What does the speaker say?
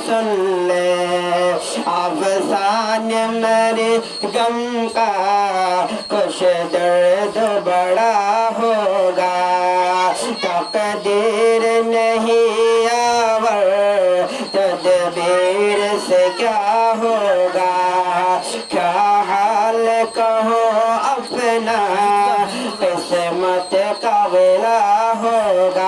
سن لے افسانے میرے غم کا کچھ درد بڑا ہوگا تقدیر نہیں آور تدبیر سے کیا ہوگا کیا حال کہو اپنا قسمت کا ویلا ہوگا